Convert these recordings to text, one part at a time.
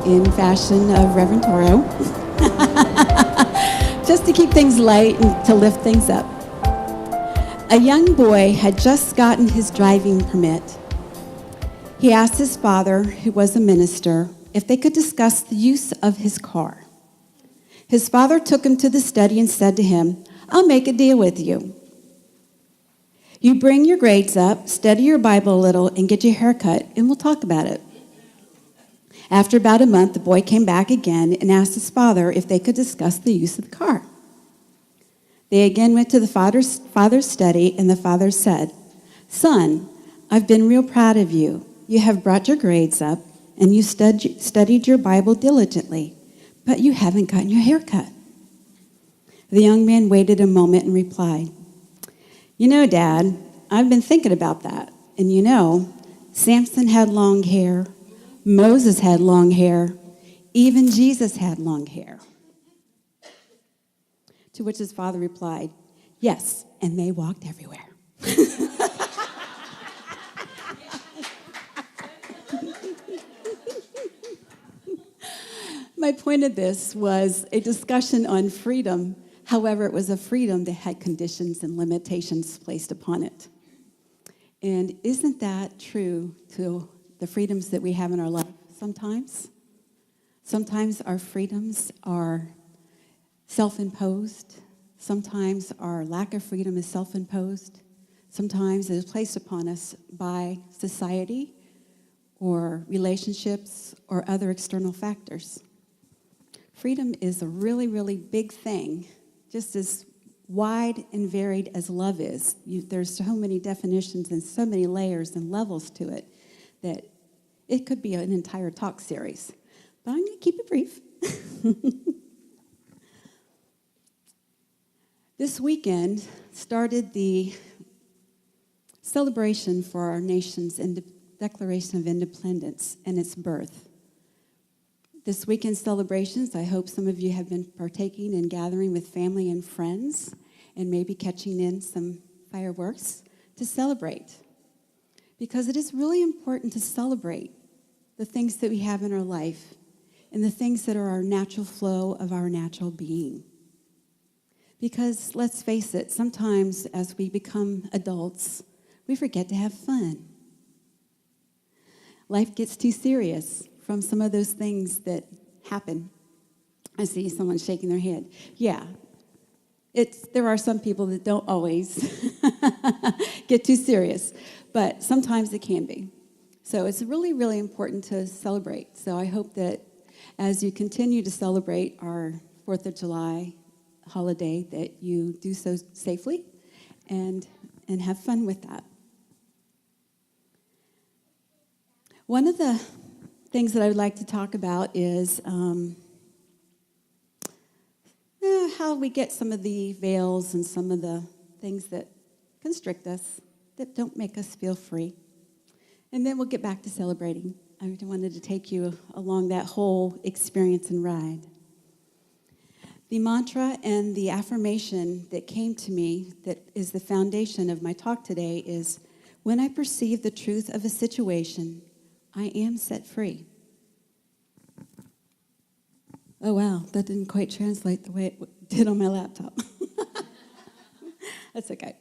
in fashion of Reverend Toro, just to keep things light and to lift things up. A young boy had just gotten his driving permit. He asked his father, who was a minister, if they could discuss the use of his car. His father took him to the study and said to him, "I'll make a deal with you. You bring your grades up, study your Bible a little, and get your hair cut, and we'll talk about it." After about a month, the boy came back again and asked his father if they could discuss the use of the car. They again went to the father's study, and the father said, "Son, I've been real proud of you. You have brought your grades up, and you studied your Bible diligently, but you haven't gotten your hair cut." The young man waited a moment and replied, "You know, Dad, I've been thinking about that. And you know, Samson had long hair, Moses had long hair, even Jesus had long hair." To which his father replied, "Yes, and they walked everywhere." My point of this was a discussion on freedom. However, it was a freedom that had conditions and limitations placed upon it. And isn't that true to the freedoms that we have in our life sometimes? Sometimes our freedoms are self-imposed. Sometimes our lack of freedom is self-imposed. Sometimes it is placed upon us by society or relationships or other external factors. Freedom is a really, really big thing, just as wide and varied as love is. There's so many definitions and so many layers and levels to it that it could be an entire talk series. But I'm going to keep it brief. This weekend started the celebration for our nation's Declaration of Independence and its birth. This weekend's celebrations, I hope some of you have been partaking and gathering with family and friends and maybe catching in some fireworks to celebrate. Because it is really important to celebrate the things that we have in our life and the things that are our natural flow of our natural being. Because let's face it, sometimes as we become adults, we forget to have fun. Life gets too serious from some of those things that happen. I see someone shaking their head. Yeah, there are some people that don't always get too serious, but sometimes it can be. So it's really, really important to celebrate. So I hope that as you continue to celebrate our 4th of July holiday, that you do so safely and have fun with that. One of the things that I would like to talk about is how we get some of the veils and some of the things that constrict us, that don't make us feel free. And then we'll get back to celebrating. I wanted to take you along that whole experience and ride. The mantra and the affirmation that came to me that is the foundation of my talk today is, when I perceive the truth of a situation, I am set free. Oh, wow, that didn't quite translate the way it did on my laptop. That's okay.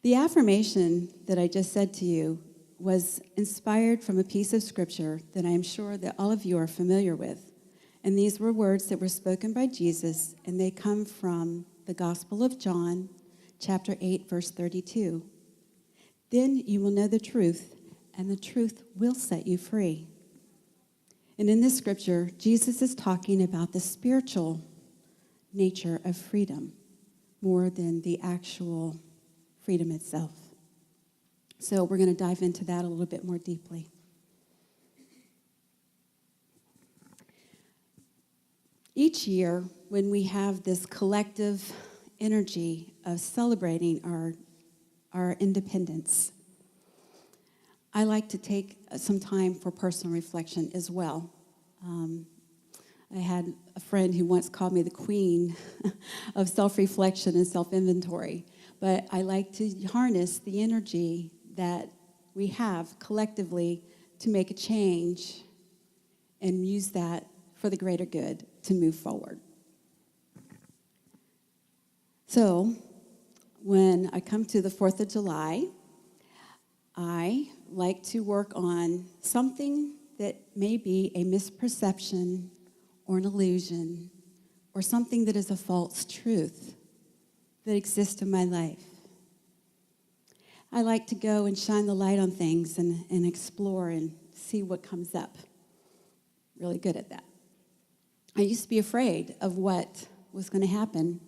The affirmation that I just said to you was inspired from a piece of scripture that I am sure that all of you are familiar with. And these were words that were spoken by Jesus, and they come from the Gospel of John, chapter 8, verse 32. "Then you will know the truth, and the truth will set you free." And in this scripture, Jesus is talking about the spiritual nature of freedom more than the actual freedom itself. So we're going to dive into that a little bit more deeply. Each year, when we have this collective energy of celebrating our independence, I like to take some time for personal reflection as well. I had a friend who once called me the queen of self-reflection and self-inventory, but I like to harness the energy that we have collectively to make a change and use that for the greater good to move forward. So when I come to the 4th of July, I like to work on something that may be a misperception or an illusion or something that is a false truth that exists in my life. I like to go and shine the light on things and explore and see what comes up. Really good at that. I used to be afraid of what was going to happen,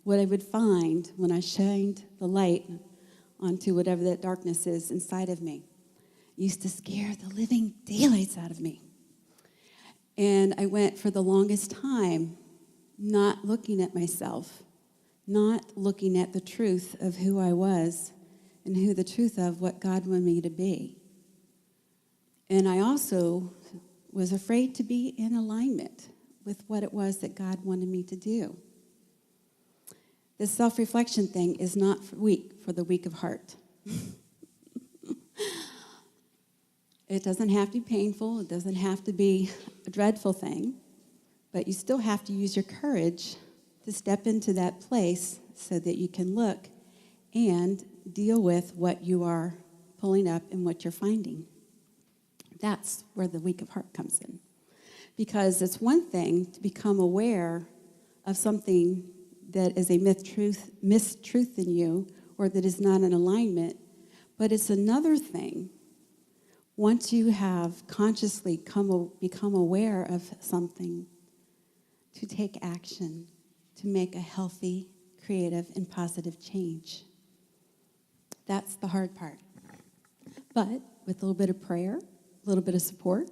what I would find when I shined the light onto whatever that darkness is inside of me. It used to scare the living daylights out of me. And I went for the longest time not looking at myself, not looking at the truth of who I was and who the truth of what God wanted me to be. And I also was afraid to be in alignment with what it was that God wanted me to do. This self-reflection thing is not for the weak of heart. It doesn't have to be painful. It doesn't have to be a dreadful thing. But you still have to use your courage to step into that place so that you can look and deal with what you are pulling up and what you're finding. That's where the weak of heart comes in. Because it's one thing to become aware of something that is a mistruth in you or that is not in alignment, but it's another thing once you have consciously become aware of something to take action to make a healthy, creative, and positive change. That's the hard part. But with a little bit of prayer, a little bit of support,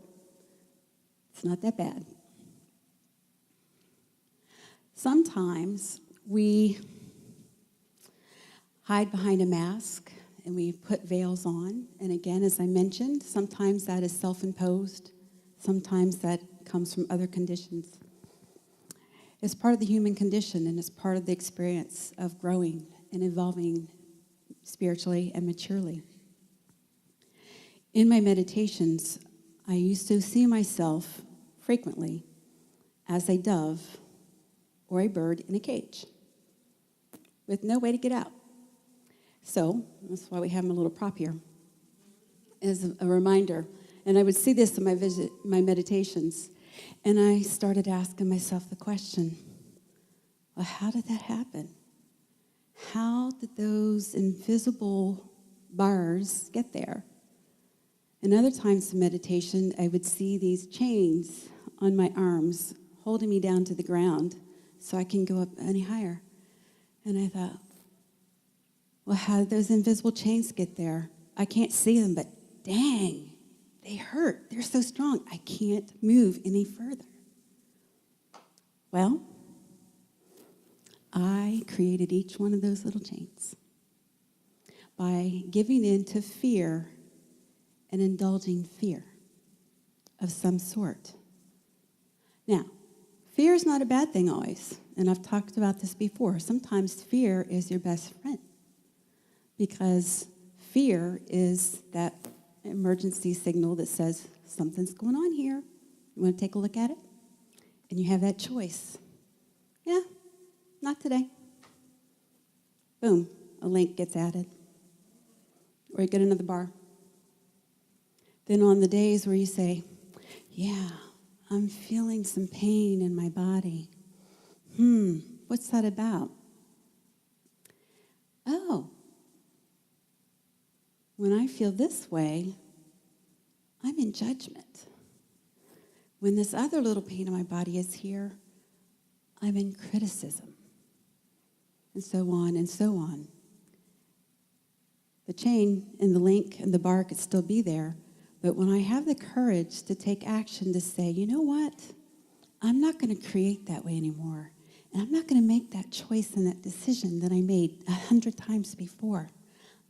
it's not that bad. Sometimes we hide behind a mask and we put veils on. And again, as I mentioned, sometimes that is self-imposed. Sometimes that comes from other conditions. It's part of the human condition, and it's part of the experience of growing and evolving spiritually and maturely. In my meditations, I used to see myself frequently as a dove or a bird in a cage with no way to get out. So that's why we have my little prop here as a reminder. And I would see this in my meditations, and I started asking myself the question, well, how did that happen? How did those invisible bars get there? And other times in meditation, I would see these chains on my arms holding me down to the ground so I can go up any higher. And I thought, well, how did those invisible chains get there? I can't see them, but dang, they hurt. They're so strong. I can't move any further. Well, I created each one of those little chains by giving in to fear and indulging fear of some sort. Now, fear is not a bad thing always, and I've talked about this before. Sometimes fear is your best friend because fear is that emergency signal that says something's going on here. You want to take a look at it? And you have that choice. Yeah, not today. Boom, a link gets added. Or you get another bar. Then on the days where you say, yeah, I'm feeling some pain in my body. What's that about? Oh, when I feel this way, I'm in judgment. When this other little pain in my body is here, I'm in criticism. And so on and so on. The chain and the link and the bar could still be there, but when I have the courage to take action to say, you know what? I'm not going to create that way anymore. And I'm not going to make that choice and that decision that I made 100 times before.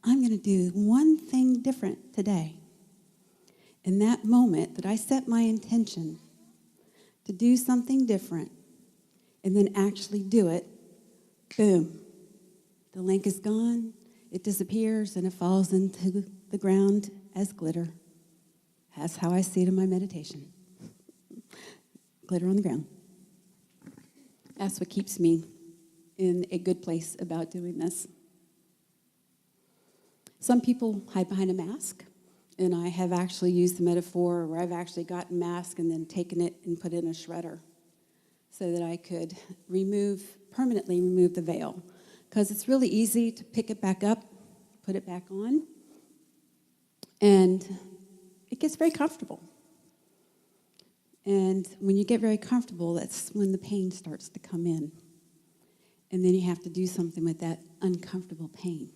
I'm going to do one thing different today. In that moment that I set my intention to do something different and then actually do it, boom, the link is gone, it disappears, and it falls into the ground as glitter. That's how I see it in my meditation. glitter on the ground. That's what keeps me in a good place about doing this. Some people hide behind a mask, and I have actually used the metaphor where I've actually gotten a mask and then taken it and put it in a shredder so that I could permanently remove the veil. Because it's really easy to pick it back up, put it back on, and it gets very comfortable. And when you get very comfortable, that's when the pain starts to come in. And then you have to do something with that uncomfortable pain.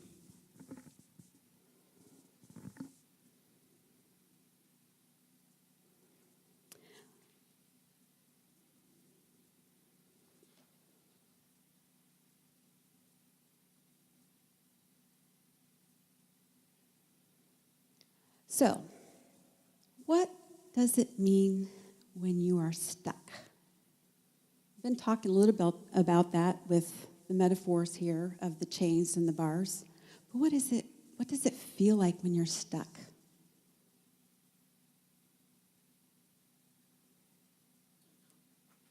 So, what does it mean when you are stuck? I've been talking a little about that with the metaphors here of the chains and the bars. But what does it feel like when you're stuck?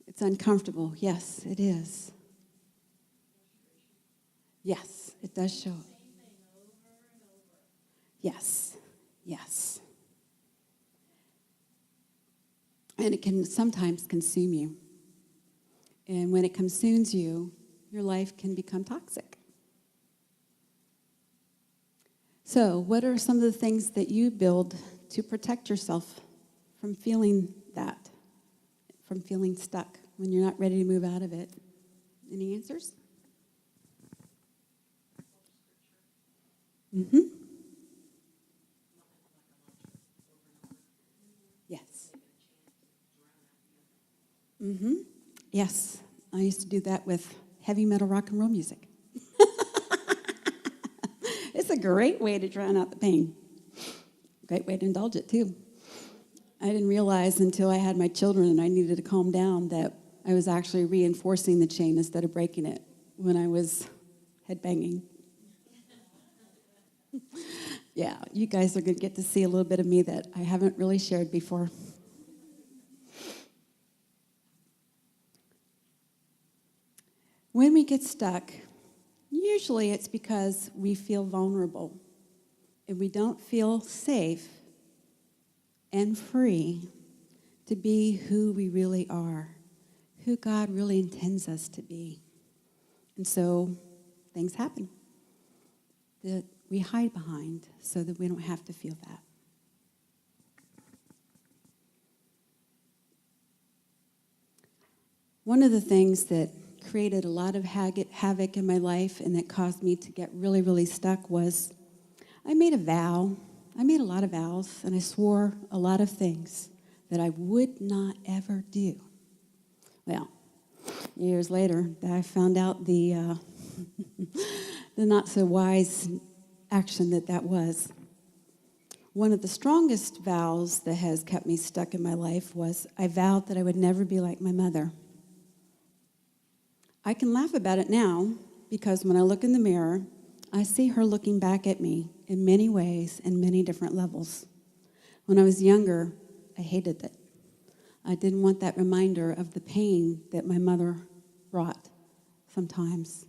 It's uncomfortable. Yes, it is. Yes, it does show. Yes, yes. And it can sometimes consume you. And when it consumes you, your life can become toxic. So, what are some of the things that you build to protect yourself from feeling that, from feeling stuck when you're not ready to move out of it? Any answers? Mm-hmm. Yes. Mm-hmm. Yes. I used to do that with heavy metal rock and roll music. It's a great way to drown out the pain. Great way to indulge it, too. I didn't realize until I had my children and I needed to calm down that I was actually reinforcing the chain instead of breaking it when I was headbanging. Yeah, you guys are going to get to see a little bit of me that I haven't really shared before. When we get stuck, usually it's because we feel vulnerable and we don't feel safe and free to be who we really are, who God really intends us to be. And so things happen that we hide behind so that we don't have to feel that. One of the things that created a lot of havoc in my life and that caused me to get really, really stuck was I made a vow. I made a lot of vows, and I swore a lot of things that I would not ever do. Well, years later, I found out the not-so-wise action that was. One of the strongest vows that has kept me stuck in my life was I vowed that I would never be like my mother. I can laugh about it now because when I look in the mirror, I see her looking back at me in many ways and many different levels. When I was younger, I hated it. I didn't want that reminder of the pain that my mother brought sometimes.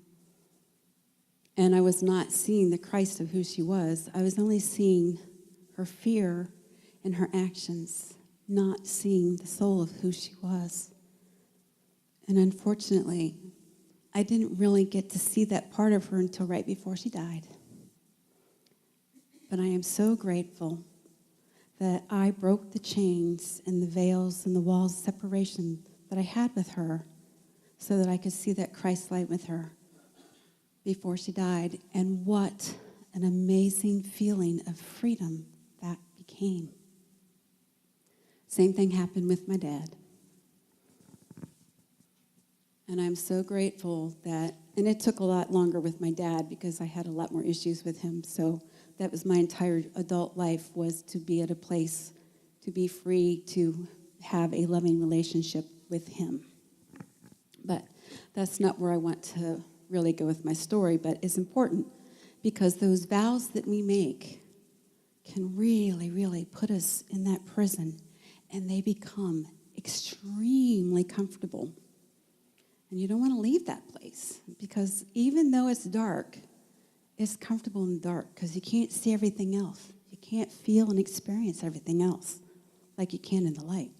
And I was not seeing the Christ of who she was. I was only seeing her fear and her actions, not seeing the soul of who she was. And unfortunately, I didn't really get to see that part of her until right before she died. But I am so grateful that I broke the chains and the veils and the walls of separation that I had with her so that I could see that Christ light with her before she died. And what an amazing feeling of freedom that became. Same thing happened with my dad. And I'm so grateful that, and it took a lot longer with my dad because I had a lot more issues with him. So that was my entire adult life, was to be at a place to be free to have a loving relationship with him. But that's not where I want to really go with my story, but it's important because those vows that we make can really, really put us in that prison, and they become extremely comfortable. And you don't want to leave that place because even though it's dark, it's comfortable in the dark because you can't see everything else. You can't feel and experience everything else like you can in the light.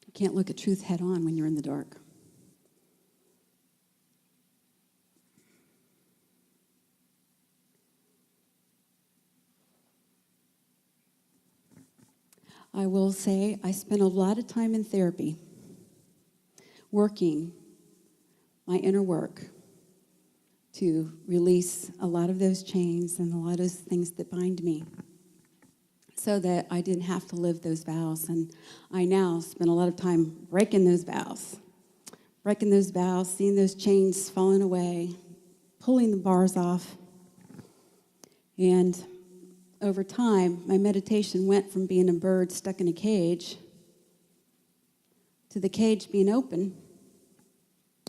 You can't look at truth head on when you're in the dark. I will say I spent a lot of time in therapy working my inner work to release a lot of those chains and a lot of those things that bind me so that I didn't have to live those vows. And I now spend a lot of time breaking those vows, seeing those chains falling away, pulling the bars off. And over time, my meditation went from being a bird stuck in a cage to the cage being open.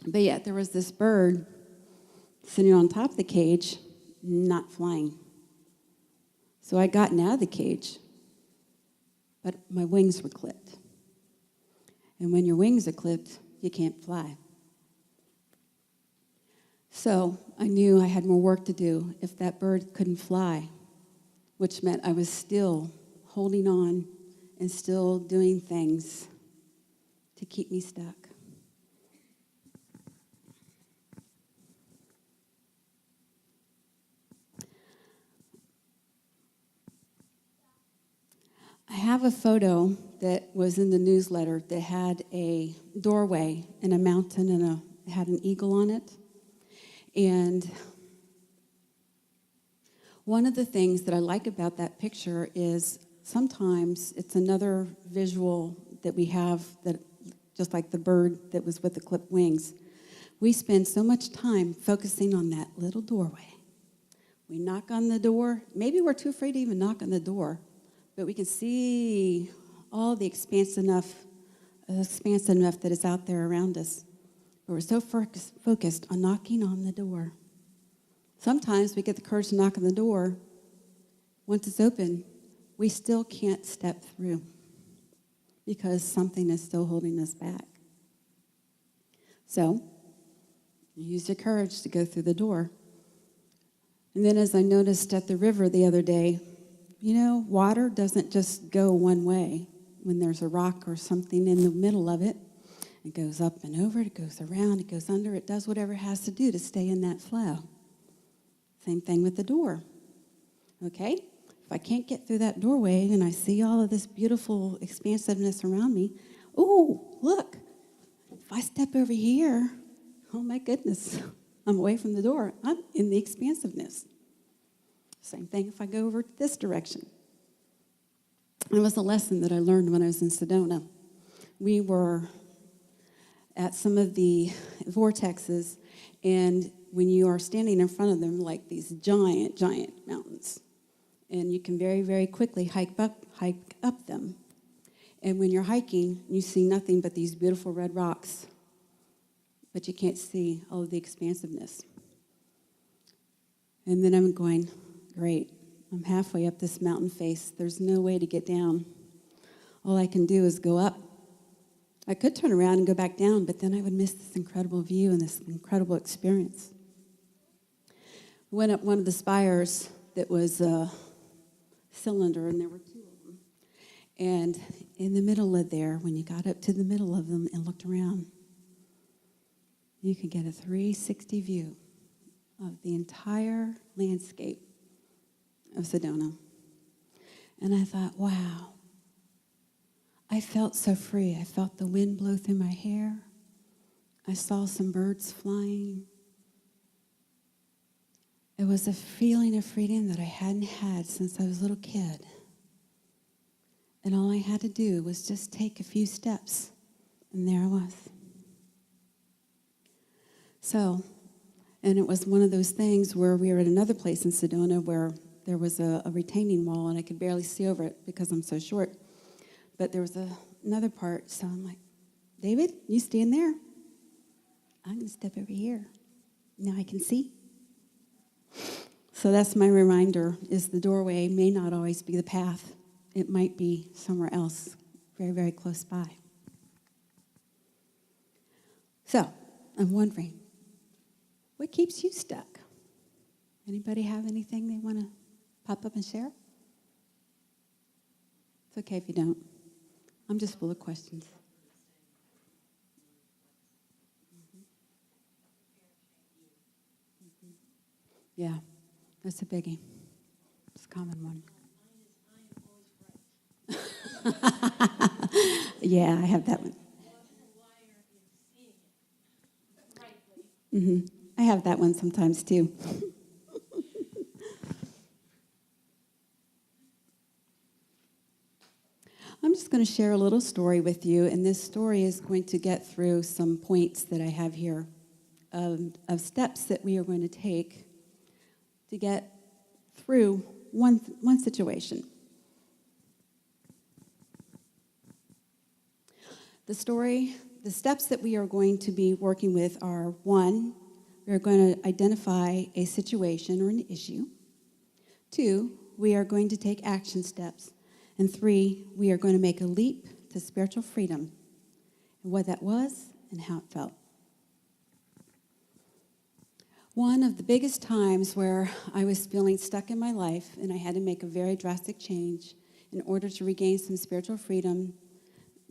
But yet there was this bird sitting on top of the cage, not flying. So I'd gotten out of the cage, but my wings were clipped. And when your wings are clipped, you can't fly. So I knew I had more work to do if that bird couldn't fly, which meant I was still holding on and still doing things to keep me stuck. I have a photo that was in the newsletter that had a doorway and a mountain and it had an eagle on it. And one of the things that I like about that picture is sometimes it's another visual that we have that, just like the bird that was with the clipped wings. We spend so much time focusing on that little doorway. We knock on the door. Maybe we're too afraid to even knock on the door, but we can see all the expanse enough that is out there around us. But we're so focused on knocking on the door. Sometimes we get the courage to knock on the door. Once it's open, we still can't step through because something is still holding us back. So, you use your courage to go through the door. And then as I noticed at the river the other day, water doesn't just go one way. When there's a rock or something in the middle of it, it goes up and over, it goes around, it goes under, it does whatever it has to do to stay in that flow. Same thing with the door. Okay? If I can't get through that doorway and I see all of this beautiful expansiveness around me, oh, look, if I step over here, oh my goodness, I'm away from the door. I'm in the expansiveness. Same thing if I go over this direction. It was a lesson that I learned when I was in Sedona. We were at some of the vortexes, and when you are standing in front of them, like these giant, giant mountains, and you can very, very quickly hike up them. And when you're hiking, you see nothing but these beautiful red rocks, but you can't see all of the expansiveness. And then I'm going, great, I'm halfway up this mountain face. There's no way to get down. All I can do is go up. I could turn around and go back down, but then I would miss this incredible view and this incredible experience. We went up one of the spires that was a cylinder, and there were two of them. And in the middle of there, when you got up to the middle of them and looked around, you could get a 360 view of the entire landscape of Sedona. And I thought, wow, I felt so free. I felt the wind blow through my hair. I saw some birds flying. It was a feeling of freedom that I hadn't had since I was a little kid. And all I had to do was just take a few steps, and there I was. So, and it was one of those things where we were at another place in Sedona where there was a retaining wall, and I could barely see over it because I'm so short. But there was another part, so I'm like, David, you stand there. I'm going to step over here. Now I can see. So that's my reminder, is the doorway may not always be the path. It might be somewhere else very, very close by. So, I'm wondering, what keeps you stuck? Anybody have anything they want to pop up and share? It's okay if you don't. I'm just full of questions. Yeah, that's a biggie. It's a common one. Yeah, I have that one. I have that one sometimes too. I'm just going to share a little story with you, and this story is going to get through some points that I have here of steps that we are going to take to get through one situation. The steps that we are going to be working with are: 1, we are going to identify a situation or an issue. 2, we are going to take action steps. And 3, we are going to make a leap to spiritual freedom, and what that was and how it felt. One of the biggest times where I was feeling stuck in my life and I had to make a very drastic change in order to regain some spiritual freedom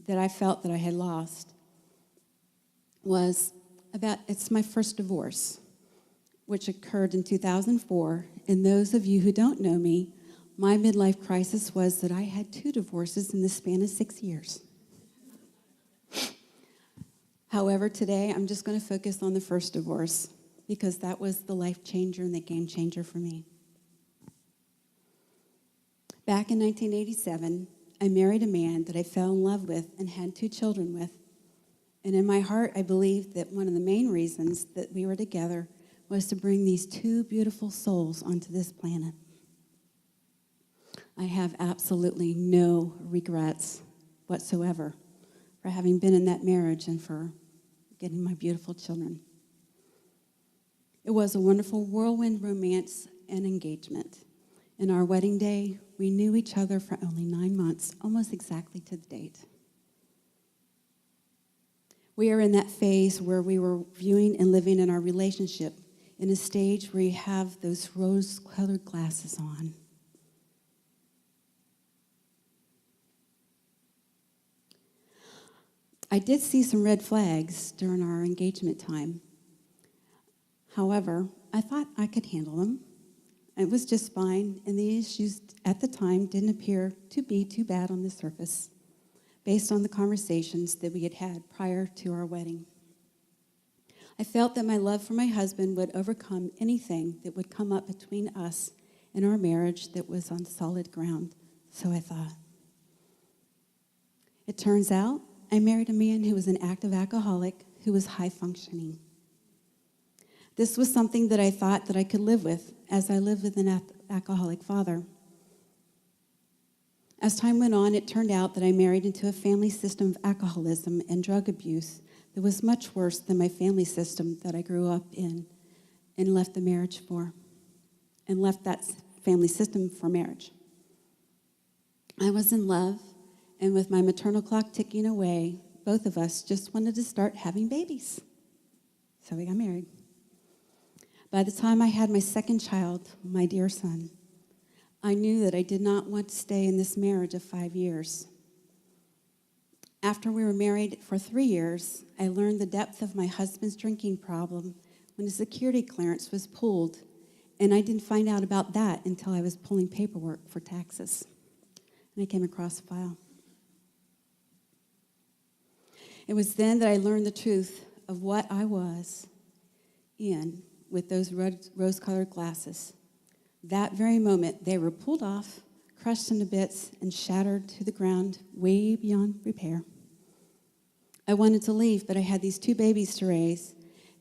that I felt that I had lost it's my first divorce, which occurred in 2004. And those of you who don't know me, my midlife crisis was that I had 2 divorces in the span of 6 years. However, today I'm just going to focus on the first divorce because that was the life changer and the game changer for me. Back in 1987, I married a man that I fell in love with and had 2 children with. And in my heart, I believed that one of the main reasons that we were together was to bring these 2 beautiful souls onto this planet. I have absolutely no regrets whatsoever for having been in that marriage and for getting my beautiful children. It was a wonderful whirlwind romance and engagement. In our wedding day, we knew each other for only 9 months, almost exactly to the date. We are in that phase where we were viewing and living in our relationship in a stage where you have those rose-colored glasses on. I did see some red flags during our engagement time. However, I thought I could handle them. It was just fine, and the issues at the time didn't appear to be too bad on the surface, based on the conversations that we had had prior to our wedding. I felt that my love for my husband would overcome anything that would come up between us and our marriage that was on solid ground, so I thought. It turns out I married a man who was an active alcoholic who was high functioning. This was something that I thought that I could live with, as I lived with an alcoholic father. As time went on, it turned out that I married into a family system of alcoholism and drug abuse that was much worse than my family system that I grew up in and left the marriage for, and left that family system for marriage. I was in love, and with my maternal clock ticking away, both of us just wanted to start having babies. So we got married. By the time I had my second child, my dear son, I knew that I did not want to stay in this marriage of 5 years. After we were married for 3 years, I learned the depth of my husband's drinking problem when a security clearance was pulled, and I didn't find out about that until I was pulling paperwork for taxes. And I came across a file. It was then that I learned the truth of what I was in with those rose-colored glasses. That very moment, they were pulled off, crushed into bits, and shattered to the ground way beyond repair. I wanted to leave, but I had these 2 babies to raise,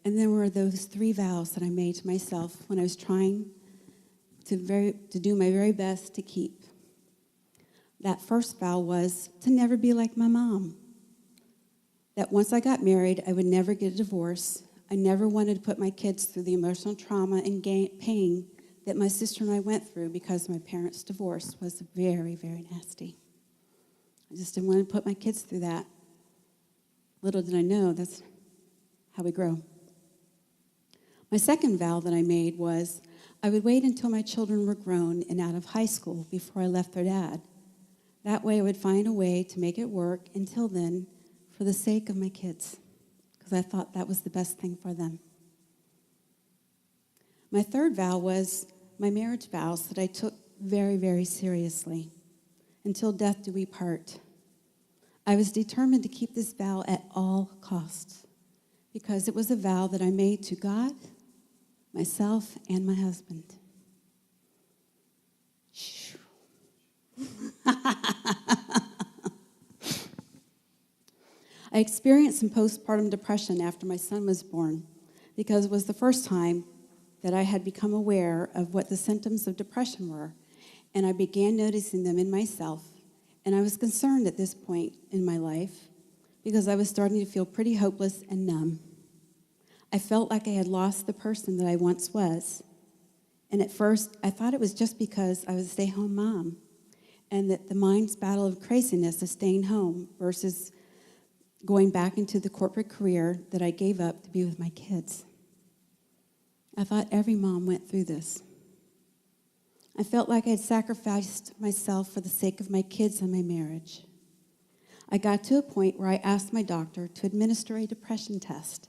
and there were those 3 vows that I made to myself when I was trying to do my very best to keep. That first vow was to never be like my mom. That once I got married, I would never get a divorce. I never wanted to put my kids through the emotional trauma and pain that my sister and I went through because my parents' divorce was very, very nasty. I just didn't want to put my kids through that. Little did I know that's how we grow. My second vow that I made was I would wait until my children were grown and out of high school before I left their dad. That way I would find a way to make it work until then for the sake of my kids, because I thought that was the best thing for them. My third vow was my marriage vows that I took very, very seriously. Until death do we part. I was determined to keep this vow at all costs because it was a vow that I made to God, myself, and my husband. I experienced some postpartum depression after my son was born because it was the first time that I had become aware of what the symptoms of depression were, and I began noticing them in myself, and I was concerned at this point in my life because I was starting to feel pretty hopeless and numb. I felt like I had lost the person that I once was, and at first I thought it was just because I was a stay-home mom and that the mind's battle of craziness of staying home versus going back into the corporate career that I gave up to be with my kids. I thought every mom went through this. I felt like I had sacrificed myself for the sake of my kids and my marriage. I got to a point where I asked my doctor to administer a depression test,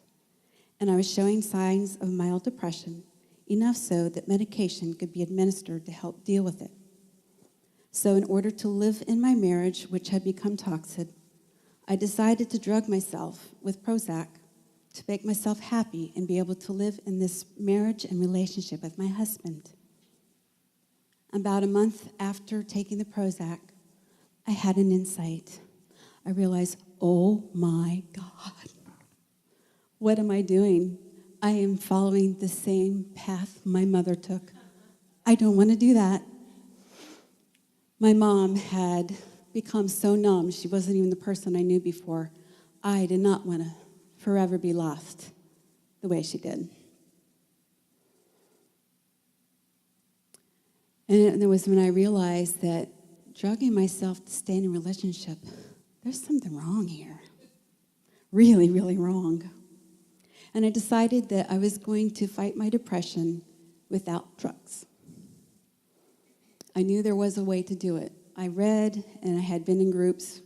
and I was showing signs of mild depression, enough so that medication could be administered to help deal with it. So in order to live in my marriage, which had become toxic, I decided to drug myself with Prozac to make myself happy and be able to live in this marriage and relationship with my husband. About a month after taking the Prozac, I had an insight. I realized, oh my God, what am I doing? I am following the same path my mother took. I don't want to do that. My mom had become so numb, she wasn't even the person I knew before. I did not want to forever be lost the way she did. And it was when I realized that drugging myself to stay in a relationship, there's something wrong here. Really, really wrong. And I decided that I was going to fight my depression without drugs. I knew there was a way to do it. I read and I had been in groups.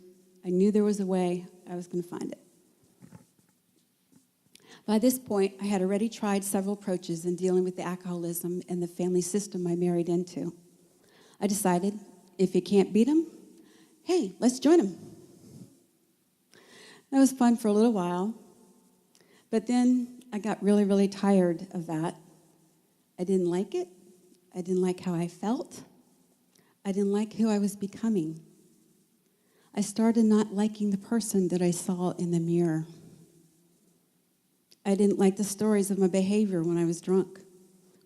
I knew there was a way. I was going to find it. By this point, I had already tried several approaches in dealing with the alcoholism and the family system I married into. I decided, if you can't beat them, hey, let's join them. That was fun for a little while, but then I got really, really tired of that. I didn't like it. I didn't like how I felt. I didn't like who I was becoming. I started not liking the person that I saw in the mirror. I didn't like the stories of my behavior when I was drunk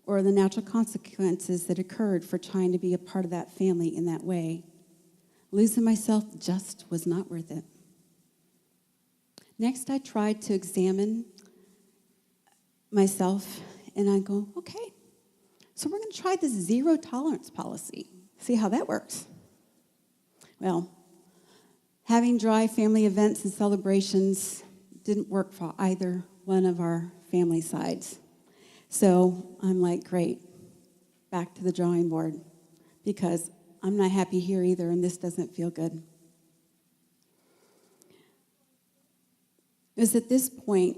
or the natural consequences that occurred for trying to be a part of that family in that way. Losing myself just was not worth it. Next, I tried to examine myself, and I go, okay, so we're going to try this zero tolerance policy, see how that works. Well, having dry family events and celebrations didn't work for either one of our family sides. So I'm like, great, back to the drawing board, because I'm not happy here either, and this doesn't feel good. It was at this point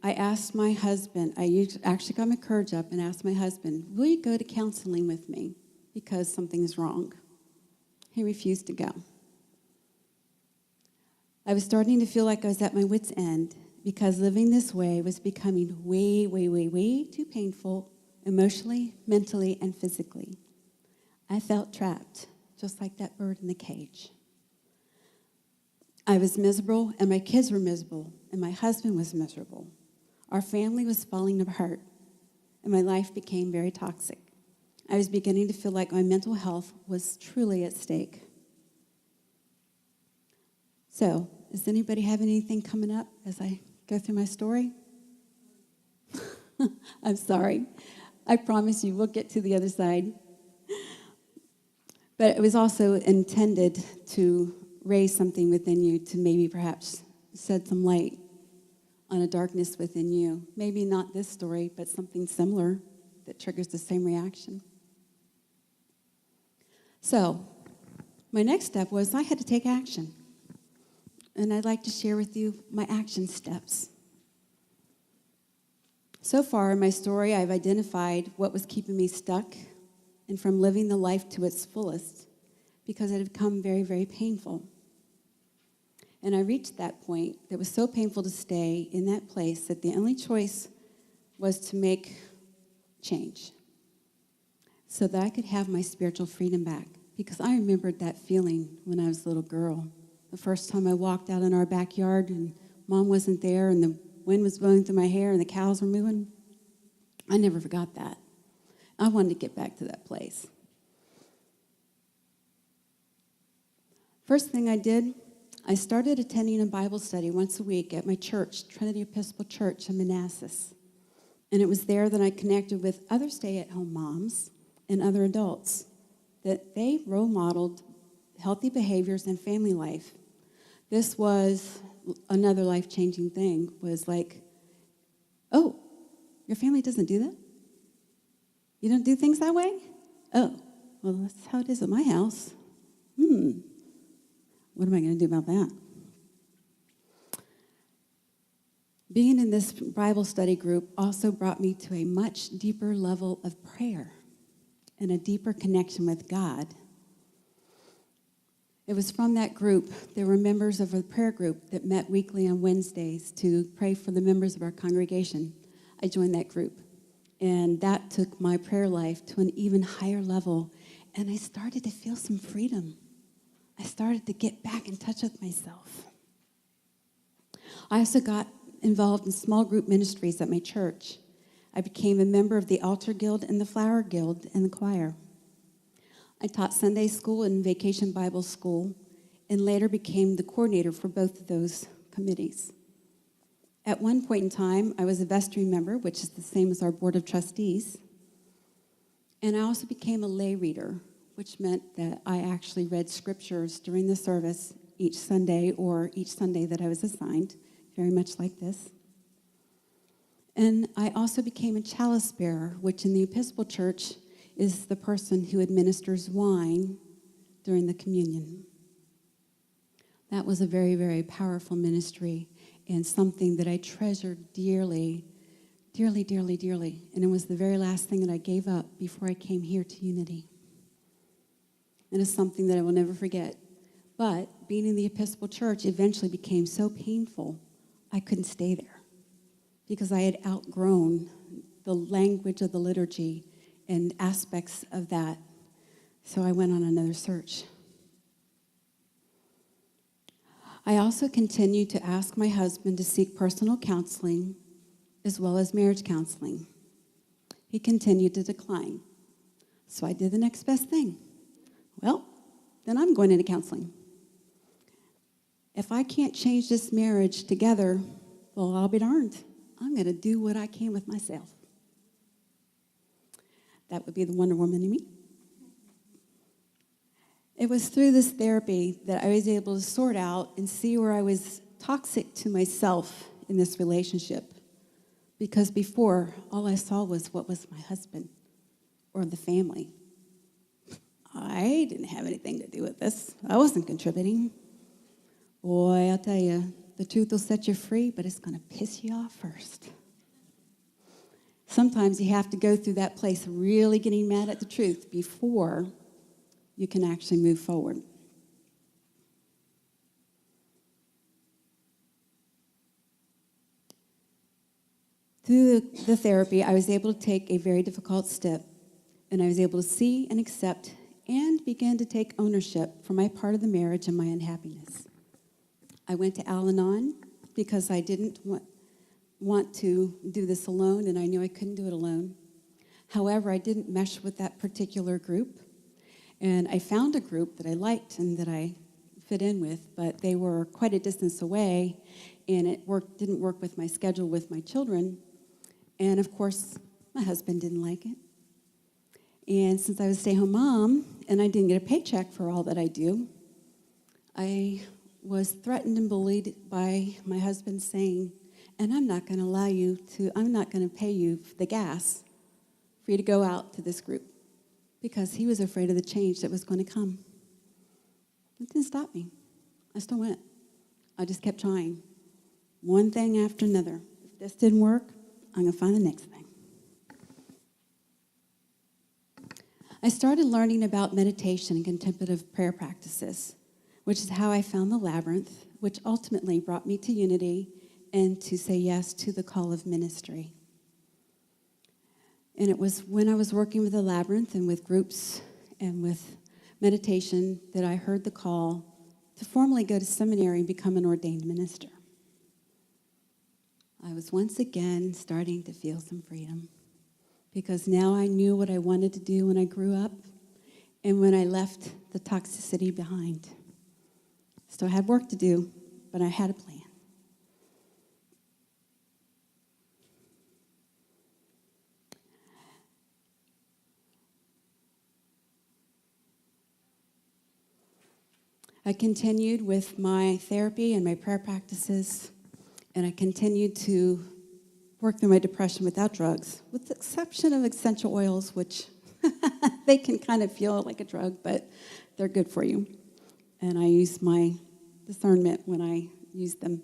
I asked my husband, actually got my courage up and asked my husband, will you go to counseling with me because something's wrong? He refused to go. I was starting to feel like I was at my wit's end because living this way was becoming way, way, way, way too painful emotionally, mentally, and physically. I felt trapped, just like that bird in the cage. I was miserable, and my kids were miserable, and my husband was miserable. Our family was falling apart, and my life became very toxic. I was beginning to feel like my mental health was truly at stake. So, does anybody have anything coming up as I go through my story? I'm sorry. I promise you we'll get to the other side. But it was also intended to raise something within you to maybe perhaps shed some light on a darkness within you. Maybe not this story, but something similar that triggers the same reaction. So, my next step was I had to take action. And I'd like to share with you my action steps. So far in my story, I've identified what was keeping me stuck and from living the life to its fullest because it had become very, very painful. And I reached that point that was so painful to stay in that place that the only choice was to make change so that I could have my spiritual freedom back. Because I remembered that feeling when I was a little girl. The first time I walked out in our backyard and Mom wasn't there and the wind was blowing through my hair and the cows were mooing. I never forgot that. I wanted to get back to that place. First thing I did, I started attending a Bible study once a week at my church, Trinity Episcopal Church in Manassas. And it was there that I connected with other stay-at-home moms and other adults, that they role modeled healthy behaviors and family life. This was another life-changing thing, was like, oh, your family doesn't do that? You don't do things that way? Oh, well, that's how it is at my house. What am I going to do about that? Being in this Bible study group also brought me to a much deeper level of prayer and a deeper connection with God. It was from that group, there were members of a prayer group that met weekly on Wednesdays to pray for the members of our congregation. I joined that group, and that took my prayer life to an even higher level, and I started to feel some freedom. I started to get back in touch with myself. I also got involved in small group ministries at my church. I became a member of the Altar Guild and the Flower Guild and the choir. I taught Sunday school and Vacation Bible School, and later became the coordinator for both of those committees. At one point in time, I was a vestry member, which is the same as our Board of Trustees, and I also became a lay reader, which meant that I actually read scriptures during the service each Sunday or each Sunday that I was assigned, very much like this. And I also became a chalice bearer, which in the Episcopal Church is the person who administers wine during the communion. That was a very, very powerful ministry and something that I treasured dearly, dearly, dearly, dearly. And it was the very last thing that I gave up before I came here to Unity. And it's something that I will never forget. But being in the Episcopal Church eventually became so painful, I couldn't stay there because I had outgrown the language of the liturgy and aspects of that. So I went on another search. I also continued to ask my husband to seek personal counseling as well as marriage counseling. He continued to decline. So I did the next best thing. Well, then I'm going into counseling. If I can't change this marriage together, well, I'll be darned. I'm going to do what I can with myself. That would be the Wonder Woman in me. It was through this therapy that I was able to sort out and see where I was toxic to myself in this relationship. Because before, all I saw was what was my husband or the family. I didn't have anything to do with this. I wasn't contributing. Boy, I'll tell you, the truth will set you free, but it's going to piss you off first. Sometimes you have to go through that place of really getting mad at the truth before you can actually move forward. Through the therapy, I was able to take a very difficult step, and I was able to see and accept and began to take ownership for my part of the marriage and my unhappiness. I went to Al-Anon because I didn't want to do this alone, and I knew I couldn't do it alone. However, I didn't mesh with that particular group, and I found a group that I liked and that I fit in with, but they were quite a distance away, and it didn't work with my schedule with my children, and of course, my husband didn't like it. And since I was a stay-home mom and I didn't get a paycheck for all that I do, I was threatened and bullied by my husband saying, and I'm not going to pay you the gas for you to go out to this group, because he was afraid of the change that was going to come. It didn't stop me. I still went. I just kept trying. One thing after another. If this didn't work, I'm going to find the next thing. I started learning about meditation and contemplative prayer practices, which is how I found the labyrinth, which ultimately brought me to unity and to say yes to the call of ministry. And it was when I was working with the labyrinth and with groups and with meditation that I heard the call to formally go to seminary and become an ordained minister. I was once again starting to feel some freedom, because now I knew what I wanted to do when I grew up and when I left the toxicity behind. Still had work to do, but I had a plan. I continued with my therapy and my prayer practices, and I continued to work through my depression without drugs, with the exception of essential oils, which they can kind of feel like a drug, but they're good for you. And I use my discernment when I use them.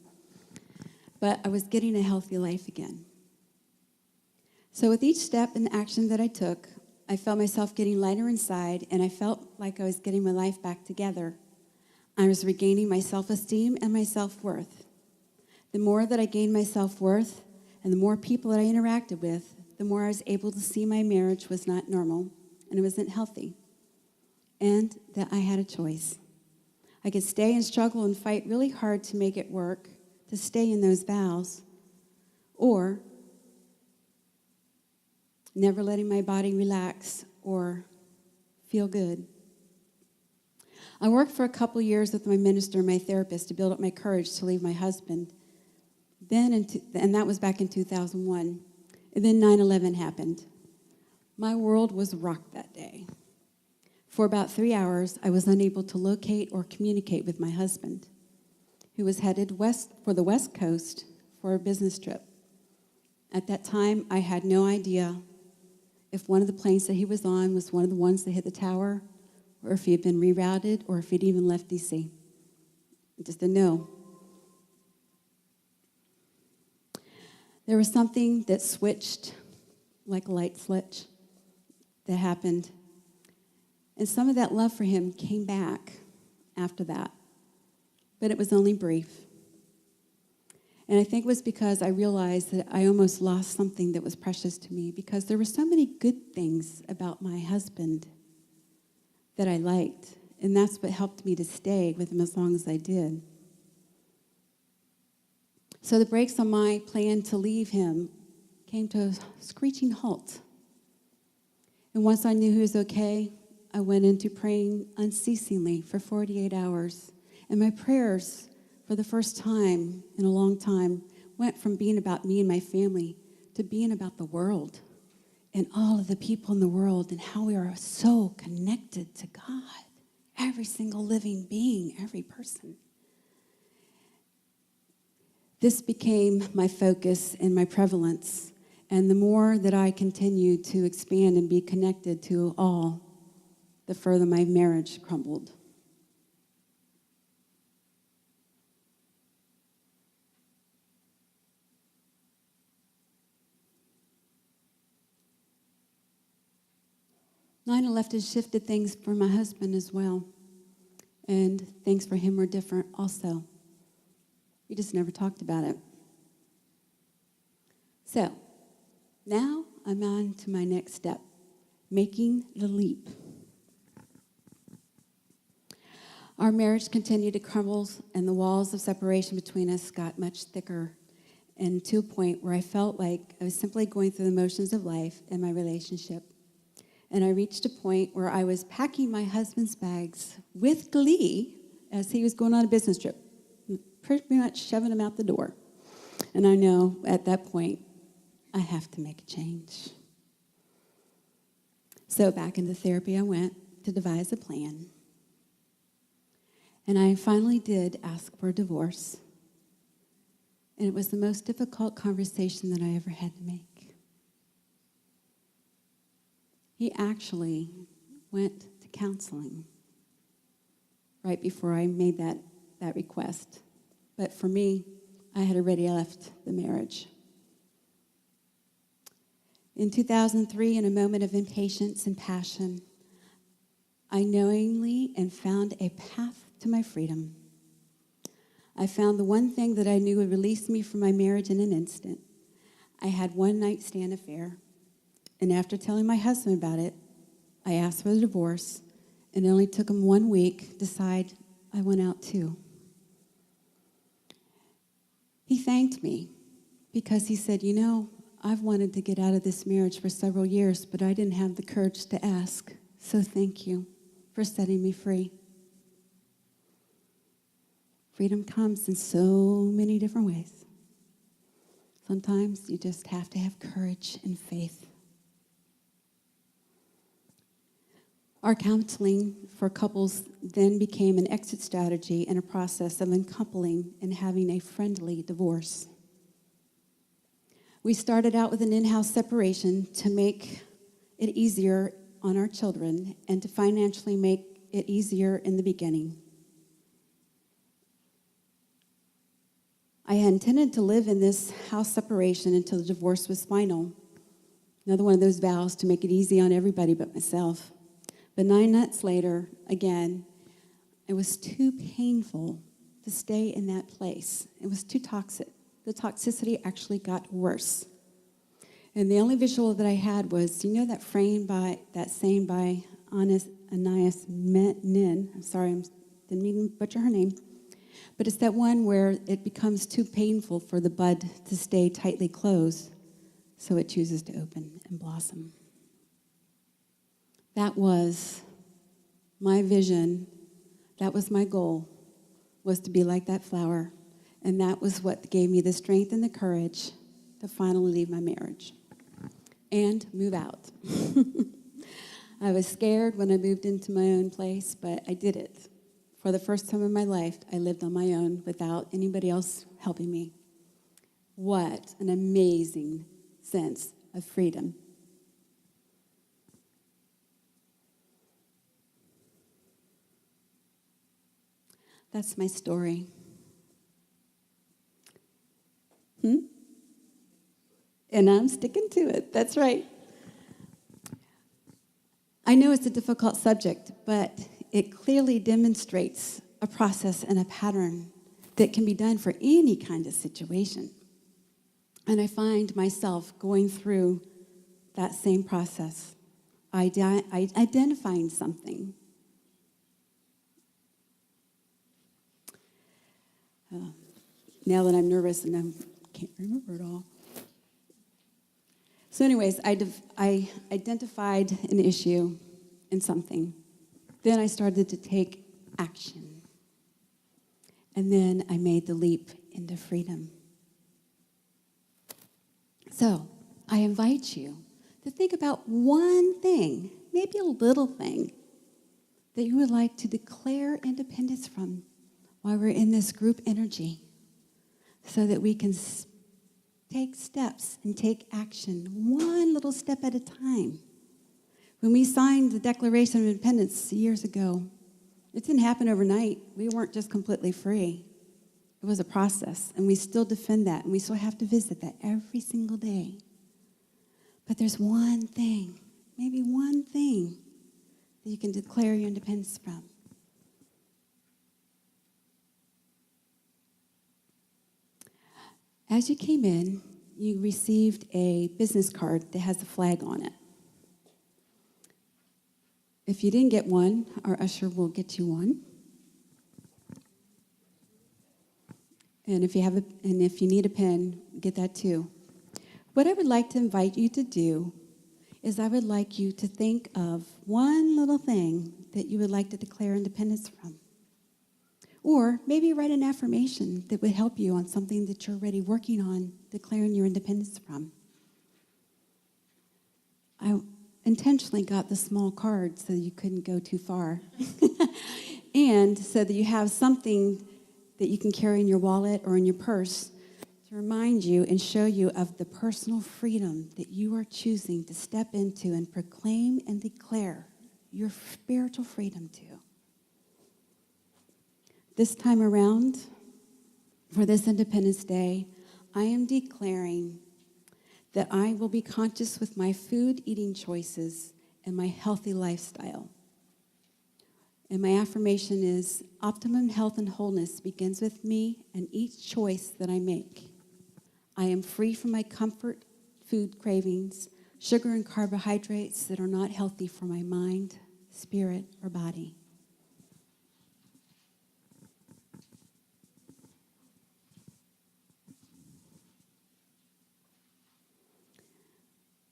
But I was getting a healthy life again. So with each step and action that I took, I felt myself getting lighter inside, and I felt like I was getting my life back together. I was regaining my self-esteem and my self-worth. The more that I gained my self-worth and the more people that I interacted with, the more I was able to see my marriage was not normal and it wasn't healthy, and that I had a choice. I could stay and struggle and fight really hard to make it work, to stay in those vows, or never letting my body relax or feel good. I worked for a couple years with my minister and my therapist to build up my courage to leave my husband. And that was back in 2001. And then 9/11 happened. My world was rocked that day. For about 3 hours, I was unable to locate or communicate with my husband, who was headed west for the West Coast for a business trip. At that time, I had no idea if one of the planes that he was on was one of the ones that hit the tower, or if he had been rerouted, or if he'd even left D.C. I just didn't know. There was something that switched, like a light switch, that happened. And some of that love for him came back after that. But it was only brief. And I think it was because I realized that I almost lost something that was precious to me, because there were so many good things about my husband that I liked. And that's what helped me to stay with him as long as I did. So the brakes on my plan to leave him came to a screeching halt. And once I knew he was okay, I went into praying unceasingly for 48 hours. And my prayers, for the first time in a long time, went from being about me and my family to being about the world and all of the people in the world and how we are so connected to God. Every single living being, every person. This became my focus and my prevalence. And the more that I continued to expand and be connected to all, the further my marriage crumbled. Nina left and shifted things for my husband as well. And things for him were different also. We just never talked about it. So, now I'm on to my next step, making the leap. Our marriage continued to crumble, and the walls of separation between us got much thicker, and to a point where I felt like I was simply going through the motions of life in my relationship. And I reached a point where I was packing my husband's bags with glee as he was going on a business trip, pretty much shoving him out the door. And I know at that point, I have to make a change. So back into therapy I went to devise a plan. And I finally did ask for a divorce. And it was the most difficult conversation that I ever had to make. He actually went to counseling right before I made that request. But for me, I had already left the marriage. In 2003, in a moment of impatience and passion, I knowingly and found a path to my freedom. I found the one thing that I knew would release me from my marriage in an instant. I had one night stand affair, and after telling my husband about it, I asked for the divorce, and it only took him 1 week to decide I went out too. He thanked me because he said, I've wanted to get out of this marriage for several years, but I didn't have the courage to ask, so thank you for setting me free. Freedom comes in so many different ways. Sometimes you just have to have courage and faith. Our counseling for couples then became an exit strategy and a process of uncoupling and having a friendly divorce. We started out with an in-house separation to make it easier on our children and to financially make it easier in the beginning. I had intended to live in this house separation until the divorce was final. Another one of those vows to make it easy on everybody but myself. But 9 months later, again, it was too painful to stay in that place. It was too toxic. The toxicity actually got worse. And the only visual that I had was, that saying by Anais Nin. I'm sorry, I didn't mean to butcher her name. But it's that one where it becomes too painful for the bud to stay tightly closed, so it chooses to open and blossom. That was my vision. That was my goal, was to be like that flower. And that was what gave me the strength and the courage to finally leave my marriage and move out. I was scared when I moved into my own place, but I did it. For the first time in my life, I lived on my own without anybody else helping me. What an amazing sense of freedom. That's my story. And I'm sticking to it. That's right. I know it's a difficult subject, but it clearly demonstrates a process and a pattern that can be done for any kind of situation. And I find myself going through that same process, identifying something. Now that I'm nervous and I can't remember it all. So anyways, I identified an issue in something. Then I started to take action. And then I made the leap into freedom. So I invite you to think about one thing, maybe a little thing, that you would like to declare independence from while we're in this group energy, so that we can take steps and take action, one little step at a time. When we signed the Declaration of Independence years ago, it didn't happen overnight. We weren't just completely free. It was a process, and we still defend that, and we still have to visit that every single day. But there's one thing, maybe one thing, that you can declare your independence from. As you came in, you received a business card that has a flag on it. If you didn't get one, our usher will get you one. And if you need a pen, get that too. What I would like to invite you to do is I would like you to think of one little thing that you would like to declare independence from. Or maybe write an affirmation that would help you on something that you're already working on declaring your independence from. I intentionally got the small card so you couldn't go too far. And so that you have something that you can carry in your wallet or in your purse to remind you and show you of the personal freedom that you are choosing to step into and proclaim and declare your spiritual freedom to. This time around, for this Independence Day, I am declaring that I will be conscious with my food eating choices and my healthy lifestyle. And my affirmation is, optimum health and wholeness begins with me and each choice that I make. I am free from my comfort food cravings, sugar and carbohydrates that are not healthy for my mind, spirit, or body.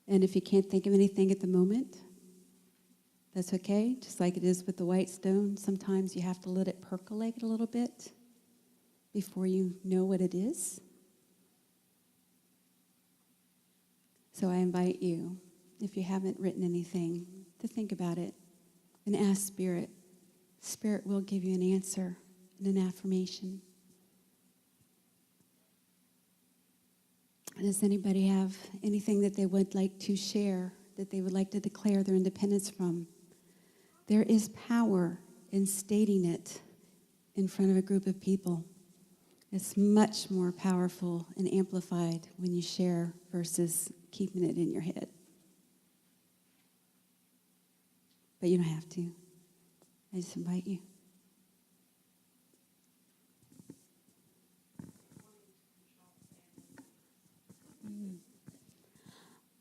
And if you can't think of anything at the moment, that's okay. Just like it is with the white stone, sometimes you have to let it percolate a little bit before you know what it is. So I invite you, if you haven't written anything, to think about it and ask Spirit. Spirit will give you an answer and an affirmation. Does anybody have anything that they would like to share, that they would like to declare their independence from? There is power in stating it in front of a group of people. It's much more powerful and amplified when you share versus keeping it in your head. But you don't have to. I just invite you.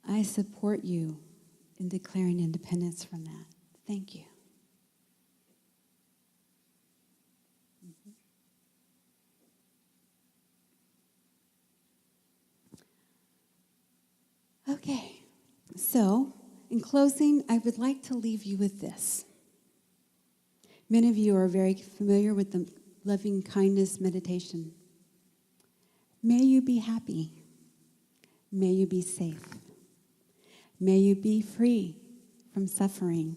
I support you in declaring independence from that. Thank you. Okay, so in closing, I would like to leave you with this. Many of you are very familiar with the loving kindness meditation. May you be happy. May you be safe. May you be free from suffering.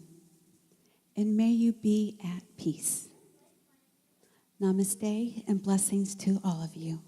And may you be at peace. Namaste and blessings to all of you.